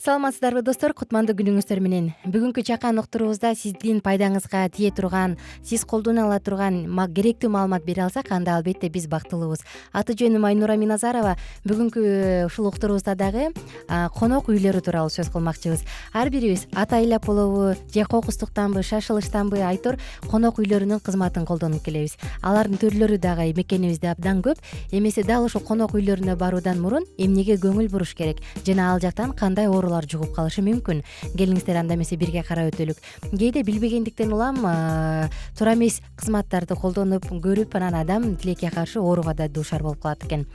Саламатсыздарбы достор, кутмандуу күнүңүздөр менен. Бүгүнкү чакан уктуруубузда сиздин пайдаңызга тие турган, сиз колдоно ала турган керектүү маалымат бере алсак, анда албетте биз бактылуубуз. Аты жөнүм Айнура Миназарова. Бүгүнкү ушул уктуруубузда дагы конок үйлөрү тууралуу сөз кылмакчыбыз. Ар бирибиз ат айлап болобу, же кокустуктанбы, шашылыштанбы айтор конок үйлөрүнүн кызматын колдонуп келебиз. Алардын түрлөрү дагы мекенибизде абдан көп. Эмесе дал ушул конок үйлөрүнө баруудан мурун эмнеге көңүл буруш керек жана ал жактан кандай оорулар жугуп калышы мүмкүн. Келиңиздер, анда эмесе бирге карап өтөлүк. Кээде билбегендиктен улам туура эмес кызматтарды колдонуп көрүп, анан адам тилекке каршы ооруга да дуушар болуп калат экен.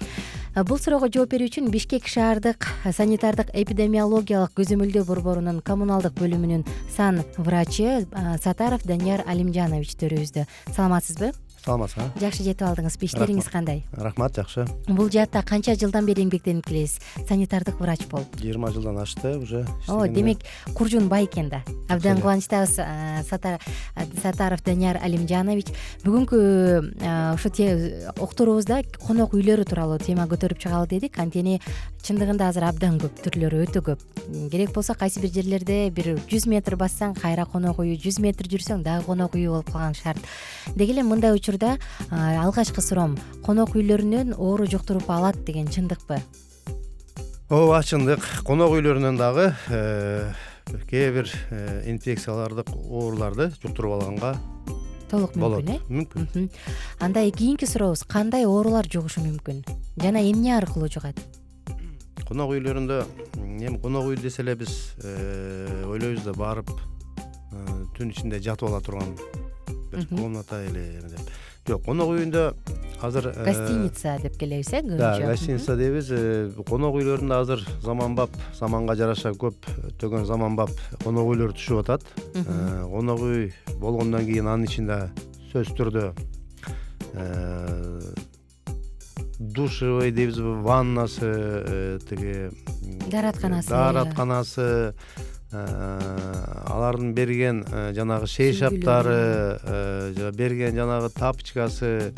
Бул суроого жооп берүү үчүн Бишкек шаардык санитардык эпидемиологиялык көзөмөлдөө борборунун коммуналдык бөлүмүнүн сан врачы Сатаров Данияр Алимжанович төрүбүздө. Саламатсызбы? Саламатсызбы. Жакшы жетип алдыңызбы? Иштериңиз кандай? Рахмат, жакшы. Бул жаатта канча жылдан бери эмгектенип келесиз? Санитардык врач болуп. 20 жылдан ашты уже. Демек куржун бай экен да. Абдан кубанычтабыз, Сатаров Данияр Алимжанович. Бүгүнкү ушу уктуруубузда конок үйлөрү тууралуу тема көтөрүп чыгалы дедик. Анткени чындыгында азыр абдан көп, түрлөрү өтө көп. Керек болсо кайсы бир жерлерде бир 100 метр бассаң кайра конок үйү, 100 метр жүрсөң дагы конок үйү болуп калган шарт. Деги эле мындай учурда алгачкы суроом, конок үйлөрүнөн оору жуктуруп алат деген чындыкпы? Ооба, чындык. Конок үйлөрүнөн дагы кээ бир инфекциялардык ооруларды жуктуруп алганга толук мүмкүн, мүмкүн. Анда кийинки сурообуз, кандай оорулар жугушу мүмкүн жана эмне аркылуу жугат? Конок үйлөрүндө конок үй десе эле биз ойлойбуз да барып түн ичинде жатып ала турган бир комната эле деп. Жок, конок үйүндө азыр гостиница деп келебиз, көбүнчө. Да, гостиница дейбиз. Конок үйлөрүндө азыр заманбап, заманга жараша көптөгөн заманбап конок үйлөр түшүп атат. Конок үй болгондон кийин анын ичинде сөзсүз түрдө душевый дейбизби, ваннасы, тиги дааратканасы, алардын берген жанагы шейшаптары, берген жанагы тапочкасы,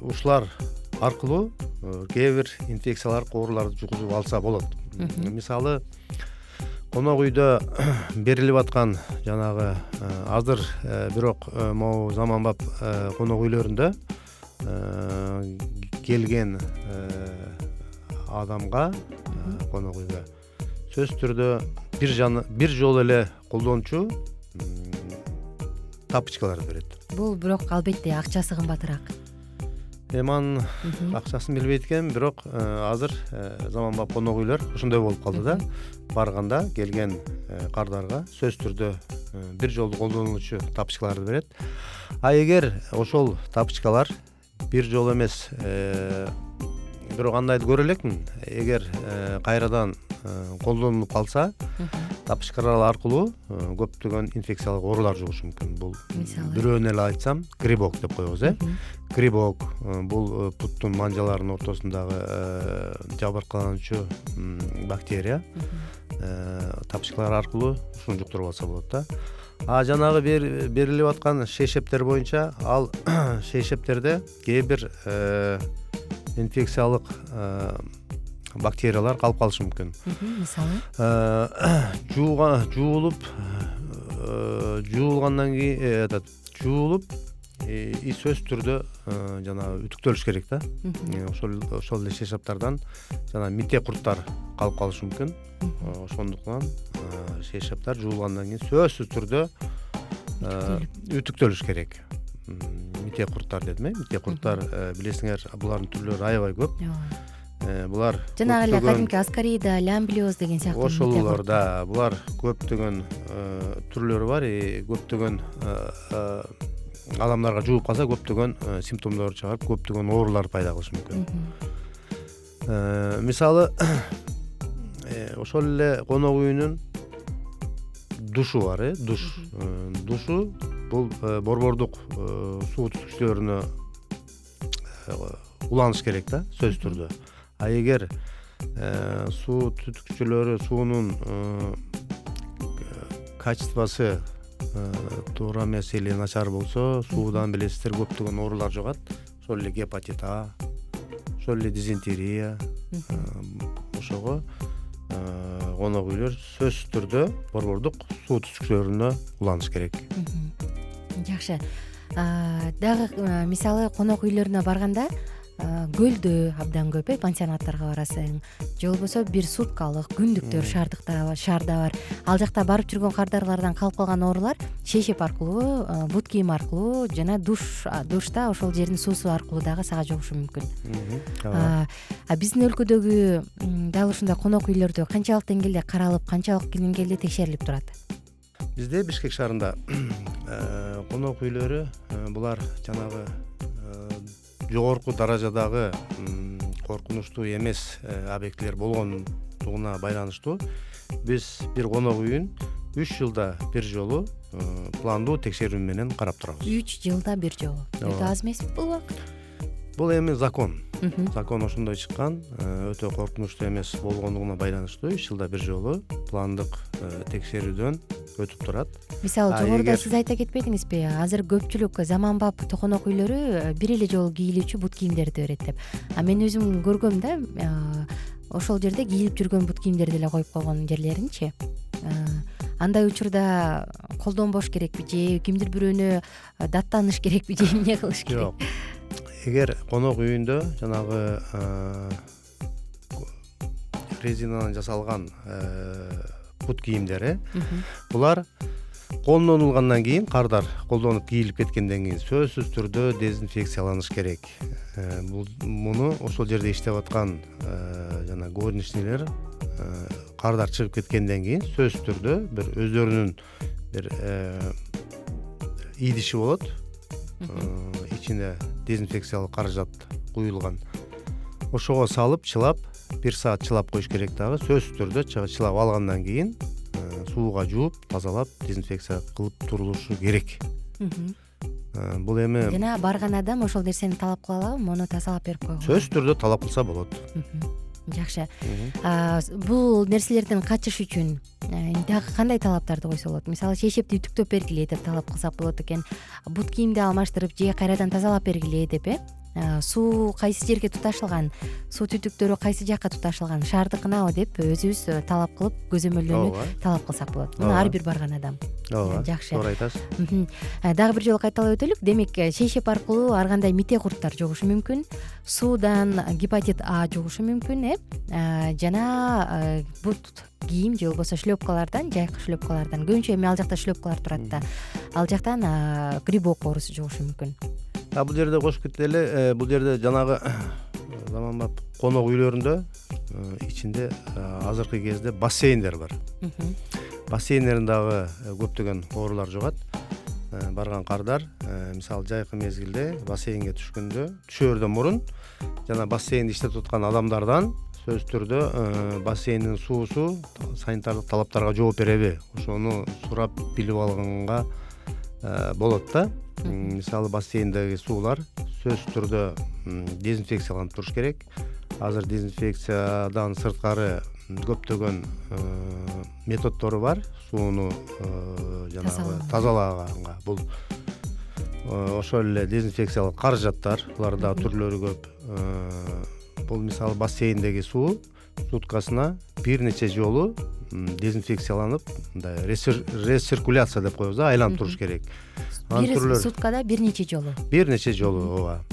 ушулар аркылуу кээ бир инфекциялык ооруларды жугузуп алса болот. Мисалы, конок үйдө берилип аткан жанагы азыр бирок могу заманбап конок үйлөрүндө келген адамга, конок үйгө сөзсүз түрдө бир жолу эле колдончу тапочкаларды берет. Бул бирок албетте акчасы кымбатыраак. Анын акчасын билбейт экенмин, бирок азыр заманбап конок үйлөр ошондой болуп калды да. Барганда келген кардарга сөзсүз түрдө бир жолу колдонулучу тапочкаларды берет. А эгер ошол тапочкалар бир жолу эмес, бирок андайды көрө элекмин. Эгер кайрадан колдонулуп калса, тапочкалар аркылуу көптөгөн инфекциялык оорулар жугушу мүмкүн. Бул бирөөнү эле айтсам, грибок деп коебуз, Грибок бул буттун манжаларынын ортосундагы жабыркануучу бактерия. Тапочкалар аркылуу ушуну жуктуруп алса болот да. А жанагы берилип аткан шейшептер боюнча, ал шейшептерде кээ бир инфекциялык бактериялар калып калышы мүмкүн. Мисалы, жуулгандан кийин жуулуп сөзсүз түрдө жанагы үтүктөлүш керек да. Ошол эле шейшаптардан жана мите курттар калып калышы мүмкүн. Ошондуктан шейшаптар жуулгандан кийин сөзсүз түрдө үтүктөлүш керек. Мите курттар дедим, мите курттар билесиңер, булардын түрлөрү аябай көп. Булар жанагы эле кадимки аскарида, лямблиоз деген сыяктуу. Ошолор да, булар көптөгөн түрлөрү бар, көптөгөн адамдарга жугуп калса көптөгөн симптомдор чыгарып, көптөгөн оорулар пайда кылышы мүмкүн. Мисалы, ошол эле конок үйүнүн душу бар, душу бул борбордук суу түтүкчүлөрүнө уланыш керек да, сөзсүз түрдө. А эгер суу түтүкчүлөрү суунун качествосы туура эмес или начар болсо, суудан билесиздер көптөгөн оорулар жугат. Ошол эле гепатит А, ошол эле дизентерия, ошого конок үйлөр сөзсүз түрдө борбордук суу түтүкчөлөрүнө уланыш керек. Жакшы. Дагы мисалы конок үйлөрүнө барганда көлдө абдан көп пансионаттарга барасың же болбосо бир суткалык күндүктөр шаарда бар. Ал жакта барып жүргөн кардарлардан калып калган оорулар шешеп аркылуу, бут кийим аркылуу жана душта ошол жердин суусу аркылуу дагы сага жугушу мүмкүн. Биздин өлкөдөгү дал ушундай конок үйлөрдө канчалык деңгээлде каралып, канчалык деңгээлде текшерилип турат? Бизде Бишкек шаарында конок үйлөрү булар жанагы жогорку даражадагы коркунучтуу эмес объектилер болгондугуна байланыштуу биз бир конок үйүн 3 жылда бир жолу пландуу текшерүү менен карап турабыз. 3 жылда бир жолу. Өтө аз эмеспи бул убакыт? Бул эми закон. Закон ошондой чыккан, өтө коркунучтуу эмес болгондугуна байланыштуу 3 жылда бир жолу пландык текшерүүдөн өтүп турат. Мисалы жогоруда сиз айта кетпедиңизби, азыр көпчүлүк заманбап конок үйлөрү бир эле жолу кийилүүчү бут кийимдерди берет деп. Мен өзүм көргөм да, ошол жерде кийилип жүргөн бут кийимдерди эле коюп койгон жерлеринчи. Андай учурда колдонбош керекпи же кимдир бирөөнө даттаныш керекпи же эмне кылыш керек? Жок. Эгер конок үйүндө жанагы резинадан жасалган бут кийимдери булар колдонулгандан кийин, кардар колдонуп кийилип кеткенден кийин сөзсүз түрдө дезинфекцияланыш керек. Муну ошол жерде иштеп аткан жана горничныйлер кардар чыгып кеткенден кийин сөзсүз түрдө бир өздөрүнүн бир идиши болот. Ичине дезинфекциялык каражат куюлган. Ошого салып, чылап, 1 саат чылап коюш керек дагы. Сөзсүз түрдө чылап алгандан кийин сууга жууп, тазалап, дезинфекция кылып турулушу керек. Бул эми жана барган адам ошол нерсени талап кыла алабы? Муну тазалап берип койгула? Сөзсүз түрдө талап кылса болот. Жакшы. Бул нерселерден качыш үчүн дагы кандай талаптарды койсо болот? Мисалы шешепти үтүктөп бергиле деп талап кылсак болот экен. Бут кийимди алмаштырып же кайрадан тазалап бергиле деп суу кайсы жерге туташылган, суу түтүктөрү кайсы жакка туташылган, шаардыкынабы деп өзүбүз талап кылып көзөмөлдөнүп талап кылсак болот. Муну ар бир барган адам. Жакшы. Туура айтасыз. Дагы бир жолу кайталап өтөлүк. Демек, шейшеп аркылуу ар кандай мите курттар жугушу мүмкүн. Суудан гепатит А жугушу мүмкүн, жана бут кийим же болбосо шлёпкалардан, жайкы шлёпкалардан, көбүнчө эми ал жакта шлёпкалар турат да. Ал жактан грибок оорусу жугушу мүмкүн. Бул жерде кошуп кетели, бул жерде жанагы заманбап конок үйлөрүндө ичинде азыркы кезде бассейндер бар. Бассейндерин дагы көптөгөн оорулар жугат. Барган кардар, мисалы жайкы мезгилде бассейнге түшөрдөн мурун жана бассейнди иштетип аткан адамдардан сөзсүз түрдө бассейндин суусу санитардык талаптарга жооп береби? Ошону сурап билип алганга болот да. Мисалы бассейндеги суулар сөзсүз түрдө дезинфекцияланып туруш керек. Азыр дезинфекциядан сырткары көптөгөн методдору бар. Сууну жанагы тазалаганга бул ошол эле дезинфекциялык каражаттар, буларда түрлөрү көп. Бул мисалы бассейндеги суу суткасына бир нече жолу дезинфекцияланып, мындай рециркуляция деп коебуз, айланып туруш керек. Бир суткада бир нече жолу. Бир нече жолу, ооба.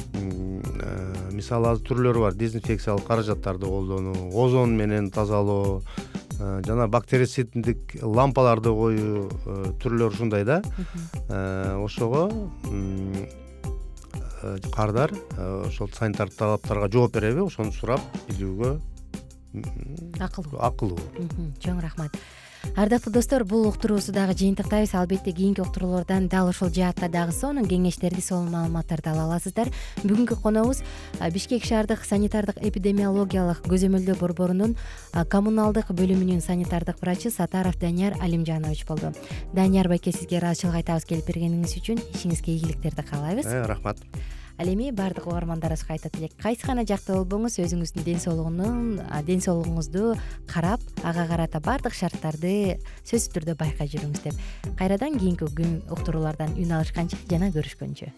Мисалы азыр түрлөрү бар. Дезинфекциялык каражаттарды колдонуу, озон менен тазалоо, жана бактерициддик лампаларды коюу түрлөрү ушундай да. Ошого кардар ошол санитардык талаптарга жооп береби? Ошону сурап билүүгө акылуу. Чоң рахмат. Ардактуу достор, бул уктуруубузду дагы жыйынтыктайбыз. Албетте кийинки уктуруулардан дал ошол жаатта дагы сонун кеңештерди, сонун маалыматтарды ала аласыздар. Бүгүнкү конобуз Бишкек шаардык санитардык эпидемиологиялык көзөмөлдөө борборунун коммуналдык бөлүмүнүн санитардык врачы Сатаров Данияр Алимжанович болду. Данияр байке, сизге ыраазычылык айтабыз келип бергениңиз үчүн. Ишиңизге ийгиликтерди каалайбыз. Рахмат. Ал эми баардык угармандарыбызга кайта тилек. Кайсы гана жакта болбоңуз, өзүңүздүн ден соолугуңузду карап, ага карата баардык шарттарды сөзсүз түрдө байкай жүрүңүз деп. Кайрадан кийинки күн уктуруулардан үн алышканча жана көрүшкөнчө.